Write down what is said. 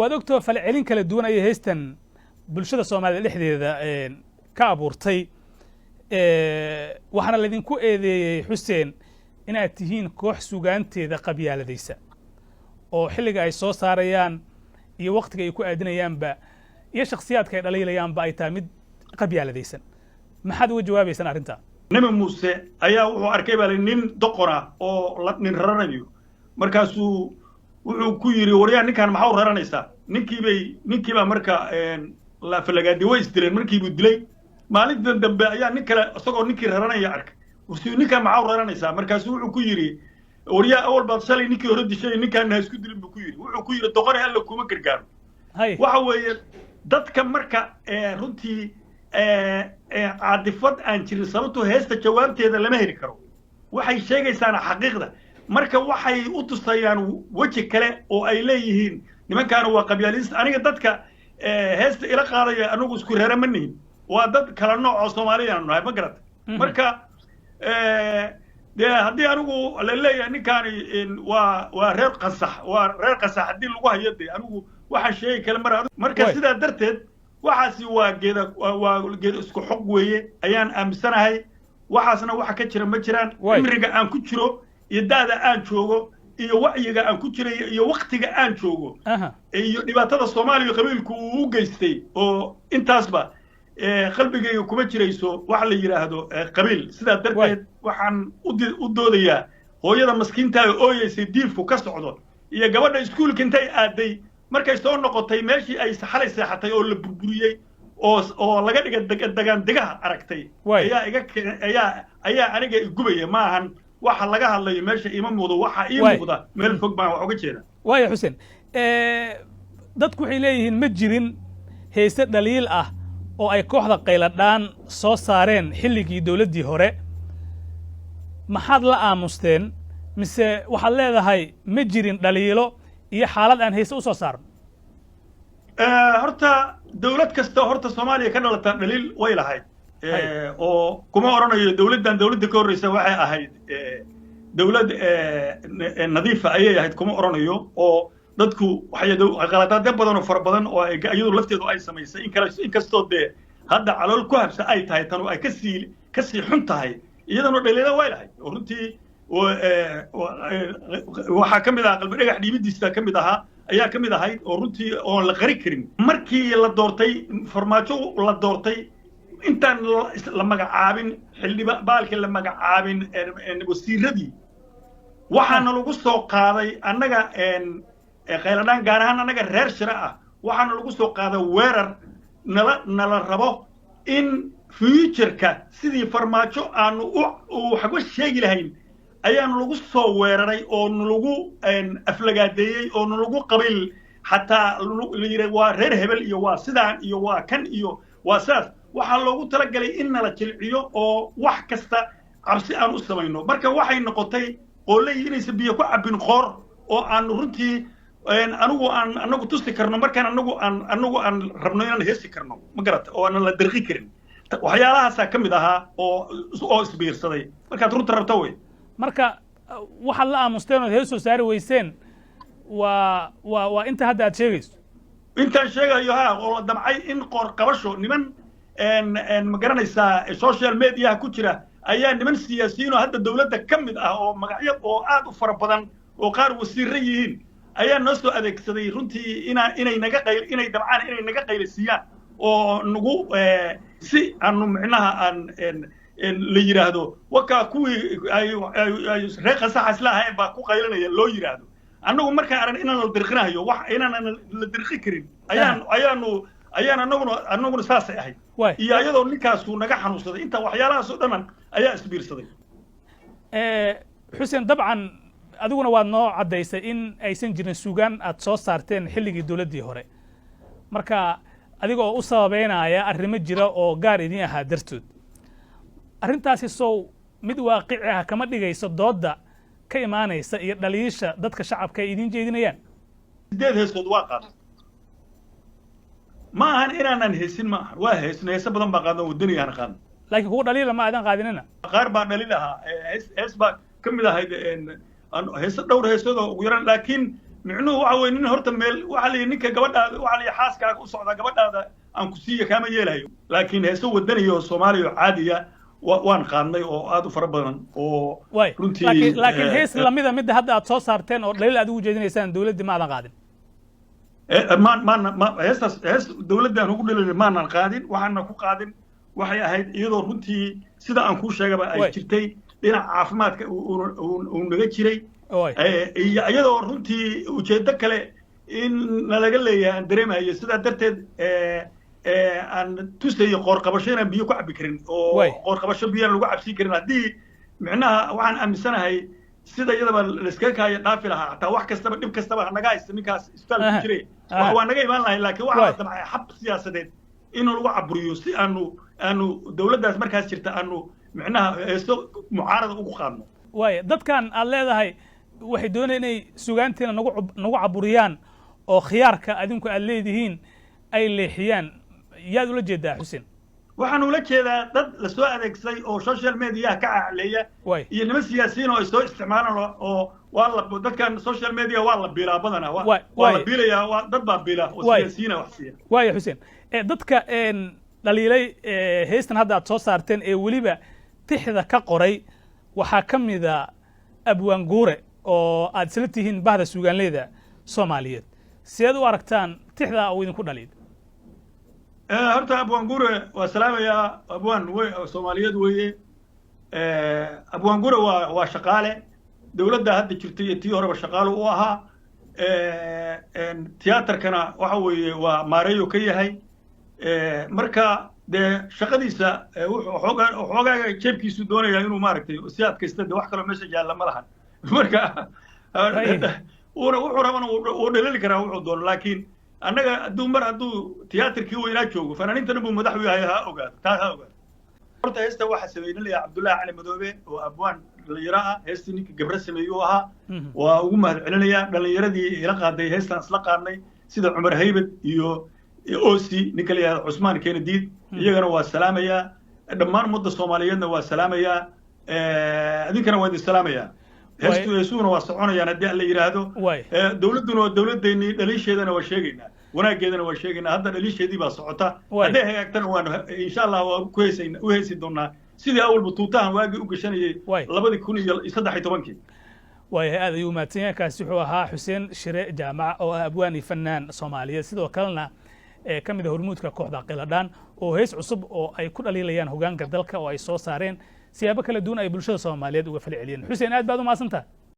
ودكتور فالعلين كلا دون أي هيستن بالشدة الصومالية الإحدى كابورتي وحنا الذين كو إذا حسين إن أتهين كوح سوغانتي ذا قبيلة ديسا أو حلقة أي صوص هاريان iyo waqtiga ay ku aadinayaanba iyo shakhsiyaadka ay dhaliilayaanba ay tahay mid qabyaalad aysan maxaad uga jawaabaysan arrinta nabi muuse ayaa wuxuu arkay baa nin doqora oo nin raranayo markaasuu wuxuu ku yiri wariyaan ninkan maxaa u raranaysaa ninkii baa marka la falagaadi way isdileen markii buu dilay maalintan dambe ayaa nin kale isagoo ninkii raranaya arkay wuxuu ninkan maxaa u raranaysaa markaasuu wuxuu ku yiri وريا أول بعض سالي نيكي ورد شيء نيكي أنا هسكت اللي بكوير وكوير الدقارة هلا كوما كرجال وحوي ضد كم مركا رنتي عاطفات أنتي صارتوا هست جوابتي هذا لما هيركرو وحي شيء يسانا حقيقة مركا وحي أوتوستيان وجه كلا أو أيليهين لما كانوا قبيليست أنا ضد ك هست إلى قارة أنا أذكر هذا مني وضد كلا نوع صومالي أنا هاي بقرأ مركا haddii anigu la leeyahay ninkaani waa reer qasax haddii lagu hayo dee anigu waxa sheegi kale marka sidaa darteed waxaasi waa geeda isku xog weeye ayaan aaminsanahay waxaasna waxa ka jira ma jiraan cimriga aan ku jiro iyo da'da aan joogo iyo wacyiga aan ku jiray iyo waqtiga aan joogo iyo dhibaatada Soomaaliya qabiilku uu u geystay oo intaasba qalbigayga kuma jirayso wax la yiraahdo qabiil sidaa darteed waxaan u doodayaa hooyada maskiinta oo ooyeysay diilku ka socdo iyo gabadha iskuulka intay aaday markay soo noqotay meeshii ay xalay seexatay oo la burburiyay oo laga dhiga dagaan degaha aragtay ayaa aniga igubaya maahan waxa laga hadlayo meesha ima muuqdo waxa ii muuqda meel fog baan wax uga jeeda waaya xuseen dadku waxay leeyihiin ma jirin heese dhaliil ah oo ay kooxda qayladhaan soo saareen xilligii dawladdii hore maxaad la aamusteen mise waxaad leedahay ma jirin dhaliilo iyo xaalad aan heese u soo saarno horta dawlad kasta horta Soomaaliya ka dhalata dhaliil way lahayd oo kuma oranayo dawladda ka horreysa waxay ahayd dawlad nadiifa ayay ahayd kuma oranayo oo dadku waxay qaladaad badan oo fara badan oo iyadu lafteedu ay samaysay in kastoo de hadda calool ku habsa ay tahay tan ay ka sii xun tahay iyadana dhaliilo way lahayd oo runtii waxa kamid ah qalbi dhagax dhiibidiisa kamid aha ayaa kamid ahayd oo runtii oo la qari karin markii la doortay farmaajo la doortay intaan la magacaabin xildhiba baalkii la magacaabin wasiiradii waxaana lagu soo qaaday annaga qayladhaan gaar ahaan annaga reer shira ah waxaana lagu soo qaaday weerar nala rabo in future-ka sidii farmaajo aanu waxba sheegi lahayn ayaanu lagu soo weeraray oo nalagu aflagaadeeyey oo nalagu qabiil xataa la yidhi waa reer hebel iyo waa sidaan iyo waa kan iyo waa saas waxaa loogu talagalay in nala jilciyo oo wax kasta cabsi aan u samayno marka waxay noqotay qooley inaysan biyo ku cabbin qoor oo aanu runtii anagu tusi karno markaan anagu aan rabno inaan heesi karno ma garata oo aan la dirqi karin waxyaalahaas ka mid ahaa oo isbiirsaday markaad runta rabto way marka waxa la aamusteen oo heeso saari weyseen waa inta hadda aad sheegayso intaan sheegayo oo la damcay in qoor qabasho niman ma garanaysaa social media ku jira ayaa niman siyaasiyiin oo hadda dawladda ka mid ah oo magacyo oo aad u fara badan oo qaar wasiirro yihiin ayaa noo soo adeegsaday runtii inay damcaan inay naga qaylisiiyaan oo nagu si aanu micnaha aan la yiraahdo wakaa kuwii ay reer qasax isla ahayn baa ku qaylinaya loo yiraahdo annagu markaan aran inaan la dirqinayo wax inaan la dirqi karin ayaan annaguna saasay ahayd iyo ayadoo ninkaasu naga xanuunsaday inta waxyaalahaas oo dhan ayaa isbiirsaday xuseen dabcan adiguna waad noo caddaysay in aysan jirin suugaan aad soo saarteen xilligii dawladdii hore marka adiga oo u sababeynaya arrimo jira oo gaar idin ahaa dartood arrintaasi sow mid waaqici ah kama dhigayso doodda ka imaanaysa iyo dhaliisha dadka shacabka ay idin jeedinayaan 8 heesood waa qaad ما أنا هيسين ما هيس بدن بقادم والدنيا أنا قادم لكن هو دليل ما أذن قادننا غير دليلها هيس كم إذا هيد هيس دور هيس ويران لكن micnuhu waxa weeye nin horta meel waxa la ninka gabadhaada waxa la xaaskaaga u socda gabadhaada aan ku siiyo kama yeelayo laakiin heeso wadaniyo Soomaaliya caadiya waan qaadnay oo aad u fara badan oo runtii laakiin hees lamida mid hadda aad soo saarteen oo dhaliil aad ugu jeedinaysaan dawladda ma aadan qaadin hees dawladdan ugu dhaliilay ma aanan qaadin waxaana ku qaadin waxay ahayd iyadoo runtii sida aan kuu sheegaba ay jirtay dhinaca caafimaadka uu naga jiray iyadoo runtii ujeeddo kale in nalaga leeyahay aan dareemayo sidaa darteed aan tusayo qoorqabasho inaan biyo ku cabbi karin oo qoorqabasho biyaan lagu cabsi karin haddii micnaha waxaan aaminsanahay sida iyadaba layskaga kaayo dhaafi lahaa hataa wax kastaba dhib kastaba hanaga haysta ninkaas isbitaal ku jiray waa naga imaan lahay laakiin waxaa damcay xab siyaasadeed inuu lagu caburiyo si aanu dawladdaas markaas jirta aanu micnaha heeso mucaarada ugu qaadno waaya dadkan aad leedahay waxay doonayaan inay sugaantiina nagu caburiyaan oo khiyaarka adinku aad leedihiin ay leexiyaan yaad ula jeedaa xuseen waxaan ula jeedaa dad la soo adeegsaday oo social media ka cacleeya iyo niman siyaasiyiin oo ay soo isticmaalaan oo dadkan social media waa la biilaa badanaa waa la biilayaa waa dad baa biila oo siyaasiyiin wax siiya waaya xuseen dadka dhaliilay heestan hadda aad soo saarteen ee weliba tixda ka qoray waxaa ka mida abwaan guure oo aad isla tihiin bahda suugaanleyda Soomaaliyeed sideed u aragtaan tixda uu idinku dhaliil horta abwaan guure waa salaamayaa abwaan Soomaaliyeed weeye abwaan guure waa shaqaale dawladda hadda jirtay iyo tii horeba shaqaale u ahaa tiyaatarkana waxa weeye waa maareeyo ka yahay marka dee shaqadiisa waxoogaa jeebkiisu doonayaa inuu maaragtay si adkaysta de wax kaloo meesha yaalla ma lahan marka wuxuu rabana uu dhalali karaa wuxuu doono laakiin annaga hadduu tiyaatarkii weynaa joogo fanaaniintana buu madax u yahay ha ogaado taas ha ogaado horta heesta waxaa sameynaya Cabdullaahi Cali Madoobe oo abwaan dhalinyaro ah heestii ninka gabre sameeyuu ahaa waa ugu mahad celinayaa dhalinyaradii ila qaaday heestan isla qaadnay sida Cumar Haybad iyo OC ninka la yiraahdo Cusmaan Keenadiid iyagana waa salaamayaa dhammaan ummadda Soomaaliyeedna waa salaamayaa adinkana waa idin salaamayaa heestuuna waa soconayaan haddii la yiraahdo dawladduna waa dawladdeennii dhaliisheedana waa sheegaynaa wanaageedana waa sheegaynaa hadda dhaliisheedii baa socota hadday hagaagtana waan insha Allah waa u heesi doonaa sidii awalba tuutahan waagii u gashanayay 2013 waaya aad ayuu mahadsan yahay kaasi wuxuu ahaa Xuseen Shire Jaamac oo ah abwaani fanaan Soomaaliyeed sidoo kalena ka mid ah hormuudka kooxda Qiladhaan oo hees cusub oo ay ku dhaliilayaan hoggaanka dalka oo ay soo saareen siyaabo kala duwan ay bulshada Soomaaliyeed uga falceliyeen Xuseen aad baad u mahadsantahay